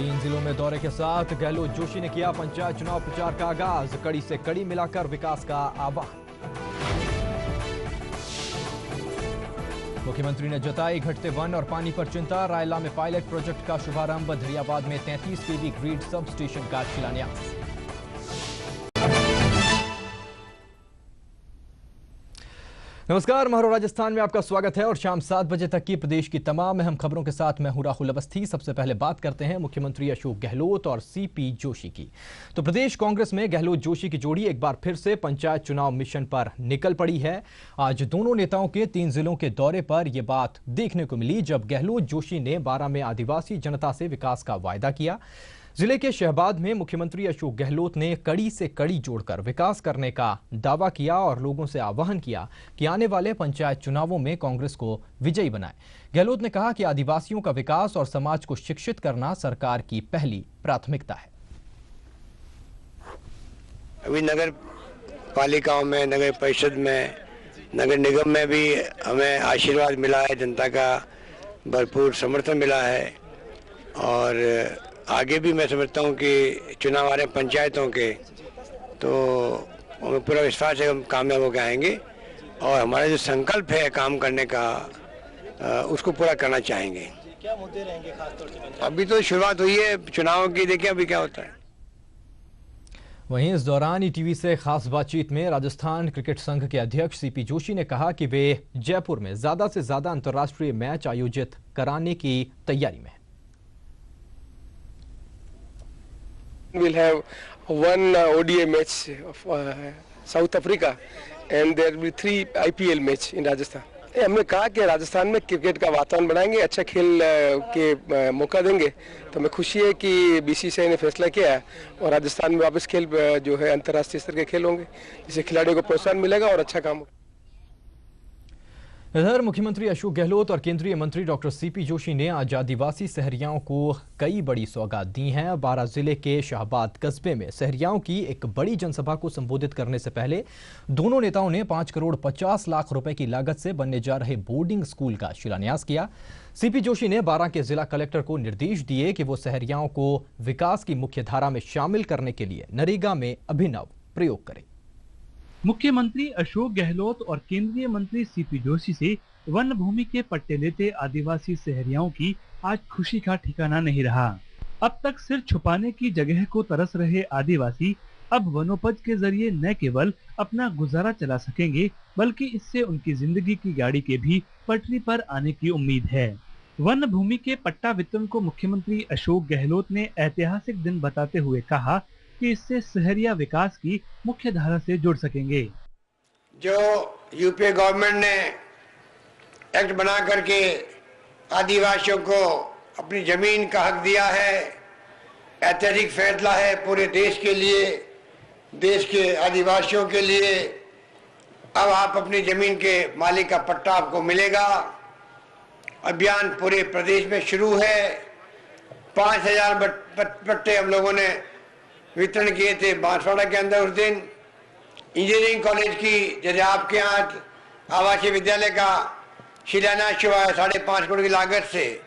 तीन जिलों में दौरे के साथ गहलोत जोशी ने किया पंचायत चुनाव प्रचार का आगाज। कड़ी से कड़ी मिलाकर विकास का आह्वान। मुख्यमंत्री ने जताई घटते वन और पानी पर चिंता। रायला में पायलट प्रोजेक्ट का शुभारंभ। धरियाबाद में 33 केवी ग्रिड सब स्टेशन का शिलान्यास। नमस्कार, महरो राजस्थान में आपका स्वागत है और शाम 7 बजे तक की प्रदेश की तमाम अहम खबरों के साथ मैं हूं राहुल अवस्थी। सबसे पहले बात करते हैं मुख्यमंत्री अशोक गहलोत और सीपी जोशी की। तो प्रदेश कांग्रेस में गहलोत जोशी की जोड़ी एक बार फिर से पंचायत चुनाव मिशन पर निकल पड़ी है। आज दोनों नेताओं के 3 जिलों के दौरे पर यह बात देखने को मिली जब गहलोत जोशी ने 12 में आदिवासी जनता से विकास का वायदा किया। जिले के शहबाद में मुख्यमंत्री अशोक गहलोत ने कड़ी से कड़ी जोड़कर विकास करने का दावा किया और लोगों से आह्वान किया कि आने वाले पंचायत चुनावों में कांग्रेस को विजयी बनाएं। गहलोत ने कहा कि आदिवासियों का विकास और समाज को शिक्षित करना सरकार की पहली प्राथमिकता है। अभी नगर पालिकाओं में, नगर परिषद में, नगर निगम में भी हमें आशीर्वाद मिला है, जनता का भरपूर समर्थन मिला है और आगे भी मैं समझता हूँ कि चुनाव आ रहे पंचायतों के, तो हमें पूरा विश्वास है हम कामयाब होकर आएंगे और हमारा जो संकल्प है काम करने का उसको पूरा करना चाहेंगे। क्या मुद्दे रहेंगे खासतौर से? अभी तो शुरुआत हुई है चुनाव की, देखिए अभी क्या होता है। वहीं इस दौरान ईटीवी से खास बातचीत में राजस्थान क्रिकेट संघ के अध्यक्ष सीपी जोशी ने कहा कि वे जयपुर में ज्यादा से ज्यादा अंतर्राष्ट्रीय मैच आयोजित कराने की तैयारी में हैं। We'll have one ODI match of South Africa and there will be 3 IPL match in Rajasthan. हमने कहा कि राजस्थान में क्रिकेट का वातावरण बनाएंगे, अच्छा खेल के मौका देंगे, तो हमें खुशी है कि बीसीसीआई ने फैसला किया है और राजस्थान में वापस खेल जो है अंतर्राष्ट्रीय स्तर के खेल होंगे, जिससे खिलाड़ियों को प्रोत्साहन मिलेगा और अच्छा काम होगा। इधर मुख्यमंत्री अशोक गहलोत और केंद्रीय मंत्री डॉक्टर सीपी जोशी ने आज आदिवासी सहरियाओं को कई बड़ी सौगात दी हैं। 12 जिले के शाहबाद कस्बे में सहरियाओं की एक बड़ी जनसभा को संबोधित करने से पहले दोनों नेताओं ने 5 करोड़ 50 लाख रुपए की लागत से बनने जा रहे बोर्डिंग स्कूल का शिलान्यास किया। सीपी जोशी ने 12 के जिला कलेक्टर को निर्देश दिए कि वो सहरियाओं को विकास की मुख्य धारा में शामिल करने के लिए नरेगा में अभिनव प्रयोग करें। मुख्यमंत्री अशोक गहलोत और केंद्रीय मंत्री सीपी जोशी से वन भूमि के पट्टे लेते आदिवासी सहरियाओं की आज खुशी का ठिकाना नहीं रहा। अब तक सिर छुपाने की जगह को तरस रहे आदिवासी अब वनोपज के जरिए न केवल अपना गुजारा चला सकेंगे बल्कि इससे उनकी जिंदगी की गाड़ी के भी पटरी पर आने की उम्मीद है। वन भूमि के पट्टा वितरण को मुख्यमंत्री अशोक गहलोत ने ऐतिहासिक दिन बताते हुए कहा कि इससे सहरिया विकास की मुख्य धारा से जुड़ सकेंगे। जो यूपीए गवर्नमेंट ने एक्ट बना करके आदिवासियों को अपनी जमीन का हक दिया है, ऐतिहासिक फैसला है पूरे देश के लिए, देश के आदिवासियों के लिए। अब आप अपनी जमीन के मालिक का पट्टा आपको मिलेगा। अभियान पूरे प्रदेश में शुरू है। 5000 पट्टे हम लोगों ने वितरण किए थे बांसवाड़ा के अंदर। उस दिन इंजीनियरिंग कॉलेज की, जैसे आपके यहाँ आवासीय विद्यालय का शिलान्यास हुआ है 5.5 करोड़ की लागत से,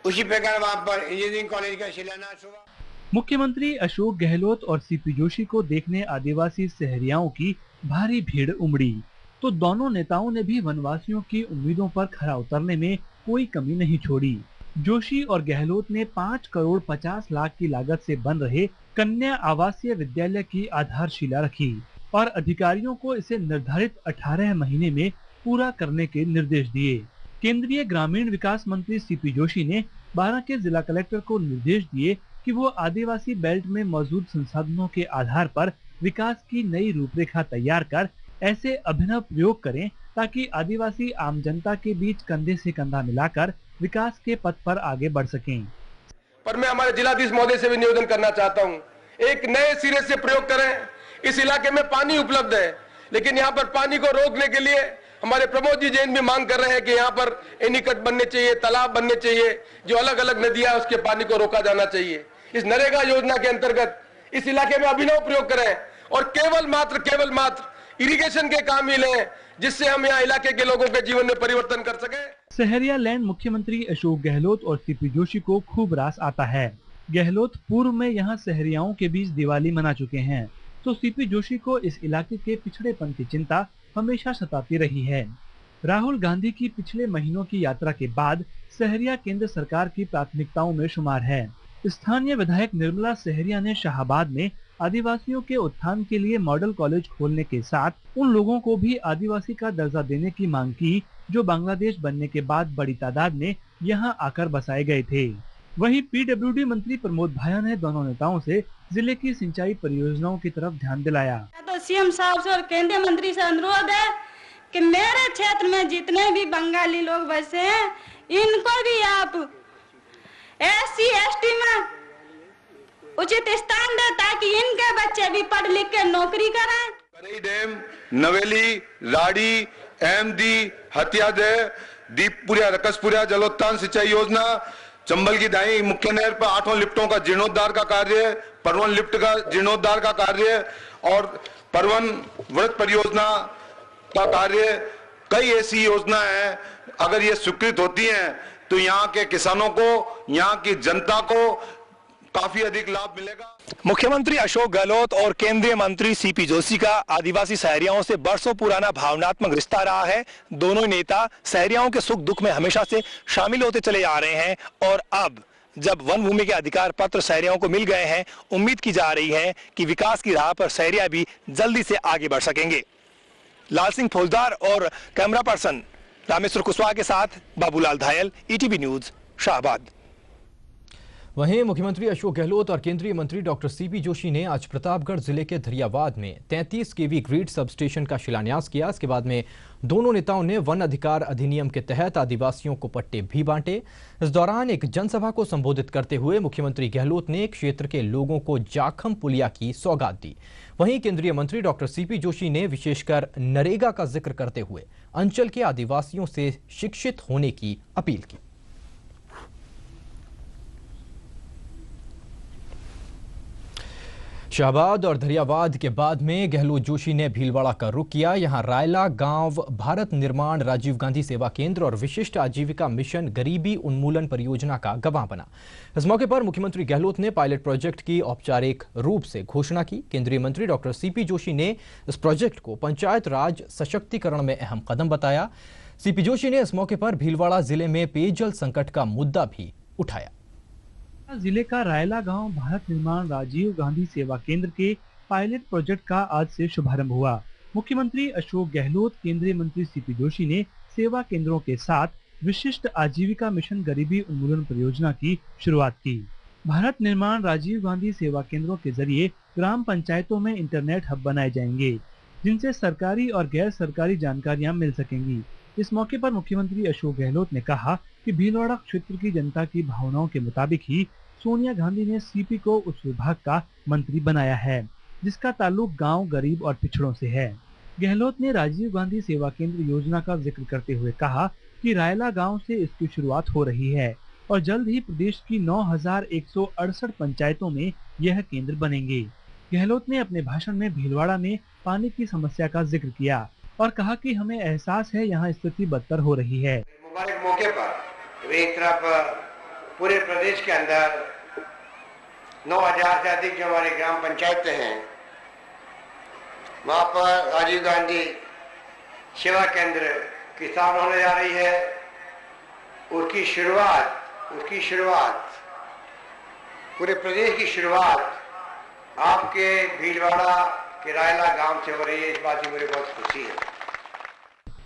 उसी प्रकार वहां पर इंजीनियरिंग कॉलेज का शिलान्यास हुआ। मुख्यमंत्री अशोक गहलोत और सीपी जोशी को देखने आदिवासी सहरियाओं की भारी भीड़ उमड़ी, तो दोनों नेताओं ने भी वनवासियों की उम्मीदों पर खरा उतरने में कोई कमी नहीं छोड़ी। जोशी और गहलोत ने 5 करोड़ 50 लाख की लागत से बन रहे कन्या आवासीय विद्यालय की आधारशिला रखी और अधिकारियों को इसे निर्धारित 18 महीने में पूरा करने के निर्देश दिए। केंद्रीय ग्रामीण विकास मंत्री सीपी जोशी ने 12 के जिला कलेक्टर को निर्देश दिए कि वो आदिवासी बेल्ट में मौजूद संसाधनों के आधार पर विकास की नई रूपरेखा तैयार कर ऐसे अभिनव प्रयोग करें ताकि आदिवासी आम जनता के बीच कंधे से कंधा मिलाकर विकास के पथ पर आगे बढ़ सकें। पर मैं हमारे जिलाधीश महोदय से भी निवेदन करना चाहता हूं, एक नए सिरे से प्रयोग करें। इस इलाके में पानी उपलब्ध है, लेकिन यहाँ पर पानी को रोकने के लिए हमारे प्रमोद जी जैन भी मांग कर रहे हैं कि यहाँ पर एनीकट बनने चाहिए, तालाब बनने चाहिए, जो अलग अलग नदियां उसके पानी को रोका जाना चाहिए। इस नरेगा योजना के अंतर्गत इस इलाके में अभिनव प्रयोग करें और केवल मात्र इरिगेशन के काम ही लें, जिससे हम यहाँ इलाके के लोगों के जीवन में परिवर्तन कर सके। सहरिया लैंड मुख्यमंत्री अशोक गहलोत और सीपी जोशी को खूब रास आता है। गहलोत पूर्व में यहाँ शहरियाओं के बीच दिवाली मना चुके हैं, तो सीपी जोशी को इस इलाके के पिछड़ेपन की चिंता हमेशा सताती रही है। राहुल गांधी की पिछले महीनों की यात्रा के बाद सहरिया केंद्र सरकार की प्राथमिकताओं में शुमार है। स्थानीय विधायक निर्मला सहरिया ने शाहाबाद में आदिवासियों के उत्थान के लिए मॉडल कॉलेज खोलने के साथ उन लोगों को भी आदिवासी का दर्जा देने की मांग की जो बांग्लादेश बनने के बाद बड़ी तादाद में यहां आकर बसाए गए थे। वहीं पीडब्ल्यूडी मंत्री प्रमोद भाया ने दोनों नेताओं से जिले की सिंचाई परियोजनाओं की तरफ ध्यान दिलाया। तो सीएम साहब से और केंद्रीय मंत्री से अनुरोध है कि मेरे क्षेत्र में जितने भी बंगाली लोग बसे हैं इनको भी आप SC ST में उचित स्थान दे ताकि इनके बच्चे भी पढ़ लिख के नौकरी करें। कनई डैम, नवेली, राड़ी, अहमदी, हथियादे, दीपपुरिया, रकसपुरिया जलोत्थान सिंचाई योजना, चंबल की दाई मुख्य नहर पर 8 लिफ्टों का जीर्णोद्धार का कार्य, परवन लिफ्ट का जीर्णोद्धार का कार्य और परवन व्रत परियोजना का कार्य, कई ऐसी योजना है अगर ये स्वीकृत होती हैं तो यहाँ के किसानों को, यहाँ की जनता को काफी अधिक लाभ मिलेगा। मुख्यमंत्री अशोक गहलोत और केंद्रीय मंत्री सीपी जोशी का आदिवासी शहरियाओं से बरसों पुराना भावनात्मक रिश्ता रहा है। दोनों नेता शहरियाओं के सुख दुख में हमेशा से शामिल होते चले आ रहे हैं और अब जब वन भूमि के अधिकार पत्र शहरियों को मिल गए हैं, उम्मीद की जा रही है कि विकास की राह पर शहरिया भी जल्दी से आगे बढ़ सकेंगे। लाल सिंह फौजदार और कैमरा पर्सन रामेश्वर कुशवाहा के साथ बाबूलाल धायल, ETV न्यूज, शाहबाद। वहीं मुख्यमंत्री अशोक गहलोत और केंद्रीय मंत्री डॉक्टर सीपी जोशी ने आज प्रतापगढ़ जिले के धरियावाद में 33 kV ग्रिड सब स्टेशन का शिलान्यास किया। इसके बाद में दोनों नेताओं ने वन अधिकार अधिनियम के तहत आदिवासियों को पट्टे भी बांटे। इस दौरान एक जनसभा को संबोधित करते हुए मुख्यमंत्री गहलोत ने क्षेत्र के लोगों को जाखम पुलिया की सौगात दी। वहीं केंद्रीय मंत्री डॉक्टर सीपी जोशी ने विशेषकर नरेगा का जिक्र करते हुए अंचल के आदिवासियों से शिक्षित होने की अपील की। शाहबाद और धरियावाद के बाद में गहलोत जोशी ने भीलवाड़ा का रुख किया। यहां रायला गांव भारत निर्माण राजीव गांधी सेवा केंद्र और विशिष्ट आजीविका मिशन गरीबी उन्मूलन परियोजना का गवाह बना। इस मौके पर मुख्यमंत्री गहलोत ने पायलट प्रोजेक्ट की औपचारिक रूप से घोषणा की। केंद्रीय मंत्री डॉक्टर सीपी जोशी ने इस प्रोजेक्ट को पंचायत राज सशक्तिकरण में अहम कदम बताया। सीपी जोशी ने इस मौके पर भीलवाड़ा जिले में पेयजल संकट का मुद्दा भी उठाया। जिले का रायला गांव भारत निर्माण राजीव गांधी सेवा केंद्र के पायलट प्रोजेक्ट का आज से शुभारंभ हुआ। मुख्यमंत्री अशोक गहलोत, केंद्रीय मंत्री सीपी जोशी ने सेवा केंद्रों के साथ विशिष्ट आजीविका मिशन गरीबी उन्मूलन परियोजना की शुरुआत की। भारत निर्माण राजीव गांधी सेवा केंद्रों के जरिए ग्राम पंचायतों में इंटरनेट हब बनाए जाएंगे, जिनसे सरकारी और गैर सरकारी जानकारियां मिल सकेंगी। इस मौके पर मुख्यमंत्री अशोक गहलोत ने कहा कि भीलवाड़ा क्षेत्र की जनता की भावनाओं के मुताबिक ही सोनिया गांधी ने सीपी को उस विभाग का मंत्री बनाया है जिसका ताल्लुक गांव, गरीब और पिछड़ों से है। गहलोत ने राजीव गांधी सेवा केंद्र योजना का जिक्र करते हुए कहा कि रायला गांव से इसकी शुरुआत हो रही है और जल्द ही प्रदेश की 9,168 पंचायतों में यह केंद्र बनेंगे। गहलोत ने अपने भाषण में भीलवाड़ा में पानी की समस्या का जिक्र किया और कहा कि हमें एहसास है यहाँ स्थिति बदतर हो रही है। मुबारक मौके पर एक तरफ पूरे प्रदेश के अंदर 9,000 से अधिक जो हमारी ग्राम पंचायतें हैं वहाँ पर राजीव गांधी सेवा केंद्र की स्थापना होने जा रही है। उसकी शुरुआत पूरे प्रदेश की शुरुआत आपके भीलवाड़ा के रायला गांव से हो रही है। इस बात की मुझे बहुत खुशी है।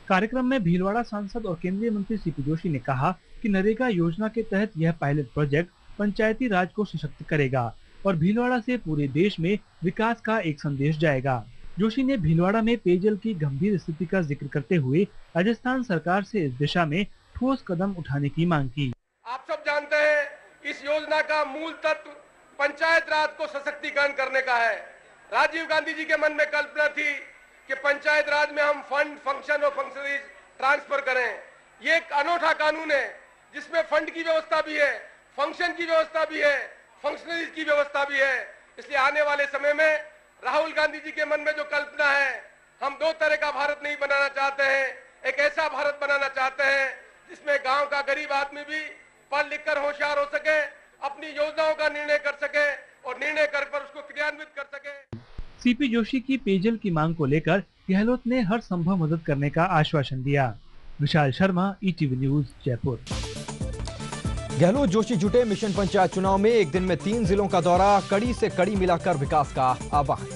कार्यक्रम में भीलवाड़ा सांसद और केंद्रीय मंत्री सीपी जोशी ने कहा कि नरेगा योजना के तहत यह पायलट प्रोजेक्ट पंचायती राज को सशक्त करेगा और भीलवाड़ा से पूरे देश में विकास का एक संदेश जाएगा। जोशी ने भीलवाड़ा में पेयजल की गंभीर स्थिति का जिक्र करते हुए राजस्थान सरकार से इस दिशा में ठोस कदम उठाने की मांग की। आप सब जानते हैं इस योजना का मूल तत्व पंचायत राज को सशक्तिकरण करने का है। राजीव गांधी जी के मन में कल्पना थी कि पंचायत राज में हम फंड, फंक्शन और फंक्शनरीज ट्रांसफर करें। ये एक अनोखा कानून है जिसमें फंड की व्यवस्था भी है, फंक्शन की व्यवस्था भी है, फंक्शनरीज की व्यवस्था भी है। इसलिए आने वाले समय में राहुल गांधी जी के मन में जो कल्पना है, हम 2 तरह का भारत नहीं बनाना चाहते हैं। एक ऐसा भारत बनाना चाहते हैं जिसमें गांव का गरीब आदमी भी पढ़ लिख कर होशियार हो सके अपनी योजनाओं का निर्णय कर सके और निर्णय कर पर उसको क्रियान्वित कर सके। सीपी जोशी की पेयजल की मांग को लेकर गहलोत ने हर संभव मदद करने का आश्वासन दिया। Vishal Sharma, ETV news, Jaipur. गहलोत जोशी जुटे मिशन पंचायत चुनाव में, एक दिन में 3 जिलों का दौरा, कड़ी से कड़ी मिलाकर विकास का आह्वान।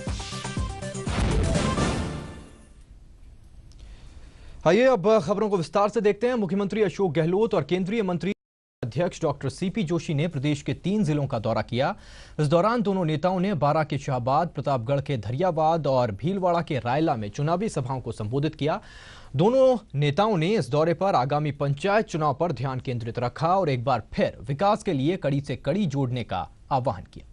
आइए अब खबरों को विस्तार से देखते हैं। मुख्यमंत्री अशोक गहलोत और केंद्रीय मंत्री अध्यक्ष डॉक्टर सीपी जोशी ने प्रदेश के 3 जिलों का दौरा किया। इस दौरान दोनों नेताओं ने बारां के शाहबाद, प्रतापगढ़ के धरियावाद और भीलवाड़ा के रायला में चुनावी सभाओं को संबोधित किया। दोनों नेताओं ने इस दौरे पर आगामी पंचायत चुनाव पर ध्यान केंद्रित रखा और एक बार फिर विकास के लिए कड़ी से कड़ी जोड़ने का आह्वान किया।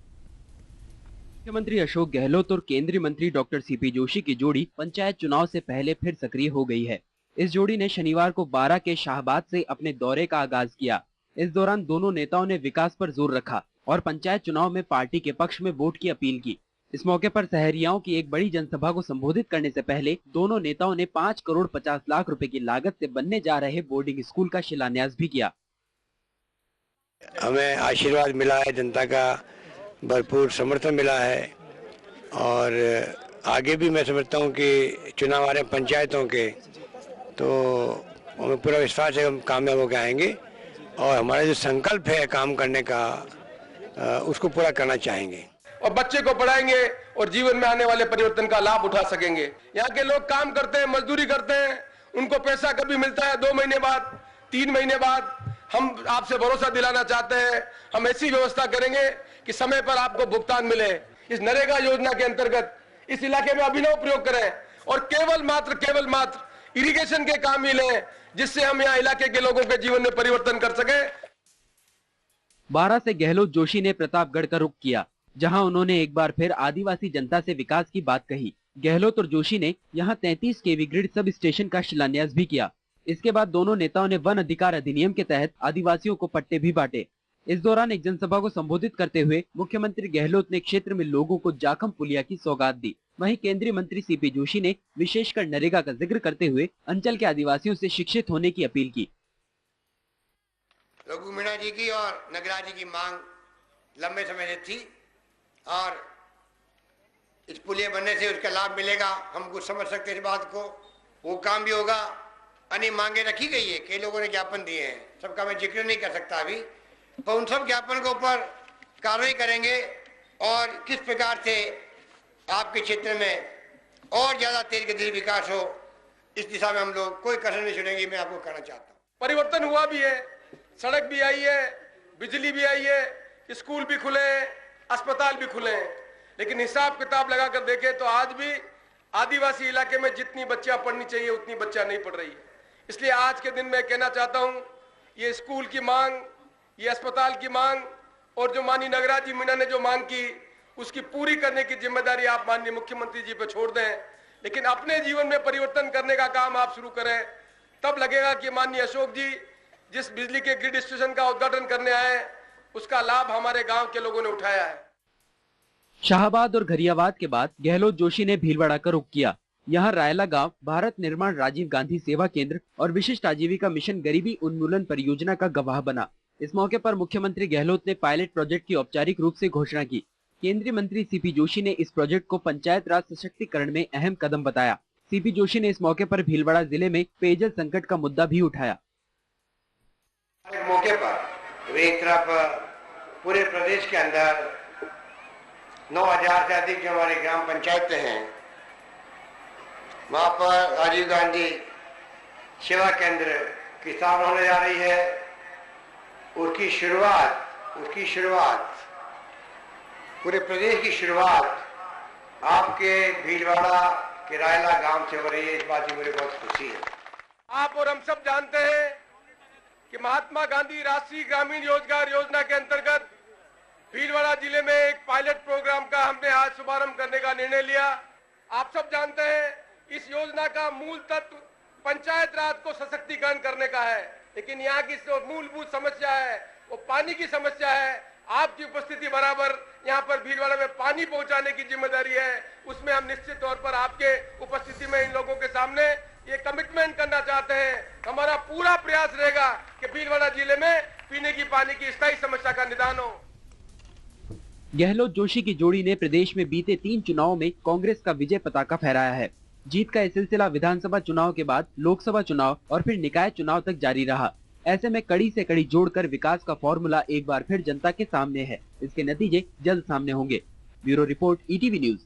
मुख्यमंत्री अशोक गहलोत और केंद्रीय मंत्री डॉक्टर सीपी जोशी की जोड़ी पंचायत चुनाव से पहले फिर सक्रिय हो गई है। इस जोड़ी ने शनिवार को बारां के शाहबाद से अपने दौरे का आगाज किया। इस दौरान दोनों नेताओं ने विकास पर जोर रखा और पंचायत चुनाव में पार्टी के पक्ष में वोट की अपील की। इस मौके पर सहरियाओं की एक बड़ी जनसभा को संबोधित करने से पहले दोनों नेताओं ने 5 करोड़ 50 लाख रुपए की लागत से बनने जा रहे बोर्डिंग स्कूल का शिलान्यास भी किया। हमें आशीर्वाद मिला है, जनता का भरपूर समर्थन मिला है और आगे भी मैं समझता हूँ कि चुनाव आ रहे पंचायतों के, तो हमें पूरा विश्वास है हम कामयाब होकर आएंगे और हमारा जो संकल्प है काम करने का उसको पूरा करना चाहेंगे और बच्चे को पढ़ाएंगे और जीवन में आने वाले परिवर्तन का लाभ उठा सकेंगे। यहाँ के लोग काम करते हैं, मजदूरी करते हैं, उनको पैसा कभी मिलता है 2 महीने बाद, 3 महीने बाद। हम आपसे भरोसा दिलाना चाहते हैं, हम ऐसी व्यवस्था करेंगे कि समय पर आपको भुगतान मिले। इस नरेगा योजना के अंतर्गत इस इलाके में अभिनव प्रयोग करें और केवल मात्र इरिगेशन के काम मिले, जिससे हम यहाँ इलाके के लोगों के जीवन में परिवर्तन कर सके। बारां से गहलोत जोशी ने प्रतापगढ़ का रुख किया, जहां उन्होंने एक बार फिर आदिवासी जनता से विकास की बात कही। गहलोत और जोशी ने यहां 33 केवी ग्रिड सब स्टेशन का शिलान्यास भी किया। इसके बाद दोनों नेताओं ने वन अधिकार अधिनियम के तहत आदिवासियों को पट्टे भी बांटे। इस दौरान एक जनसभा को संबोधित करते हुए मुख्यमंत्री गहलोत ने क्षेत्र में लोगों को जाखम पुलिया की सौगात दी। वहीं केंद्रीय मंत्री सीपी जोशी ने विशेषकर नरेगा का जिक्र करते हुए अंचल के आदिवासियों से शिक्षित होने की अपील की। रघु मीणा जी की और नगराज जी की मांग लंबे समय से थी और इस पुलिया बनने से उसका लाभ मिलेगा, हम कुछ समझ सकते हैं इस बात को, वो काम भी होगा। अन्य मांगे रखी गई है, कई लोगों ने ज्ञापन दिए हैं, सबका मैं जिक्र नहीं कर सकता अभी, पर उन सब ज्ञापन के ऊपर कार्रवाई करेंगे और किस प्रकार से आपके क्षेत्र में और ज्यादा तेज गति से विकास हो, इस दिशा में हम लोग कोई कसर नहीं छोड़ेंगे। मैं आपको कहना चाहता हूँ परिवर्तन हुआ भी है, सड़क भी आई है, बिजली भी आई है, स्कूल भी खुले हैं, अस्पताल भी खुले हैं, लेकिन हिसाब किताब लगाकर देखें तो आज भी आदिवासी इलाके में जितनी बच्चियां पढ़नी चाहिए उतनी बच्चियां नहीं पढ़ रही है। इसलिए आज के दिन मैं कहना चाहता हूं, ये स्कूल की मांग, ये अस्पताल की मांग और जो माननीय नगराज जी मीणा ने जो मांग की, उसकी पूरी करने की जिम्मेदारी आप माननीय मुख्यमंत्री जी पे छोड़ दें, लेकिन अपने जीवन में परिवर्तन करने का काम आप शुरू करें। तब लगेगा कि माननीय अशोक जी जिस बिजली के ग्रिड स्टेशन का उद्घाटन करने आए, उसका लाभ हमारे गांव के लोगों ने उठाया है। शाहबाद और घरियावाद के बाद गहलोत जोशी ने भीलवाड़ा का रुख किया। यहाँ रायला गांव भारत निर्माण राजीव गांधी सेवा केंद्र और विशिष्ट आजीविका मिशन गरीबी उन्मूलन परियोजना का गवाह बना। इस मौके पर मुख्यमंत्री गहलोत ने पायलट प्रोजेक्ट की औपचारिक रूप से घोषणा की। केंद्रीय मंत्री सीपी जोशी ने इस प्रोजेक्ट को पंचायत राज सशक्तिकरण में अहम कदम बताया। सीपी जोशी ने इस मौके पर भीलवाड़ा जिले में पेयजल संकट का मुद्दा भी उठाया। मौके पर एक तरफ पूरे प्रदेश के अंदर 9000 से अधिक जो हमारी ग्राम पंचायतें हैं, वहाँ पर राजीव गांधी सेवा केंद्र की स्थापना होने जा रही है। उसकी शुरुआत पूरे प्रदेश की शुरुआत आपके भीलवाड़ा के रायला गांव से हो रही है। इस बात की मुझे बहुत खुशी है। आप और हम सब जानते हैं कि महात्मा गांधी राष्ट्रीय ग्रामीण रोजगार योजना के अंतर्गत भीलवाड़ा जिले में एक पायलट प्रोग्राम का हमने आज शुभारंभ करने का निर्णय लिया। आप सब जानते हैं इस योजना का मूल तत्व पंचायत राज को सशक्तिकरण करने का है, लेकिन यहाँ की जो मूलभूत समस्या है वो पानी की समस्या है। आपकी उपस्थिति बराबर यहाँ पर भीलवाड़ा में पानी पहुँचाने की जिम्मेदारी है। उसमें हम निश्चित तौर पर आपके उपस्थिति में इन लोगों के सामने ये कमिटमेंट करना चाहते हैं। हमारा पूरा प्रयास रहेगा कि भीलवाड़ा जिले में पीने की पानी की स्थायी समस्या का निदान हो। गहलोत जोशी की जोड़ी ने प्रदेश में बीते 3 चुनावों में कांग्रेस का विजय पताका फहराया है। जीत का यह सिलसिला विधानसभा चुनाव के बाद लोकसभा चुनाव और फिर निकाय चुनाव तक जारी रहा। ऐसे में कड़ी से कड़ी जोड़कर विकास का फॉर्मूला एक बार फिर जनता के सामने है। इसके नतीजे जल्द सामने होंगे। Bureau report, ETV news.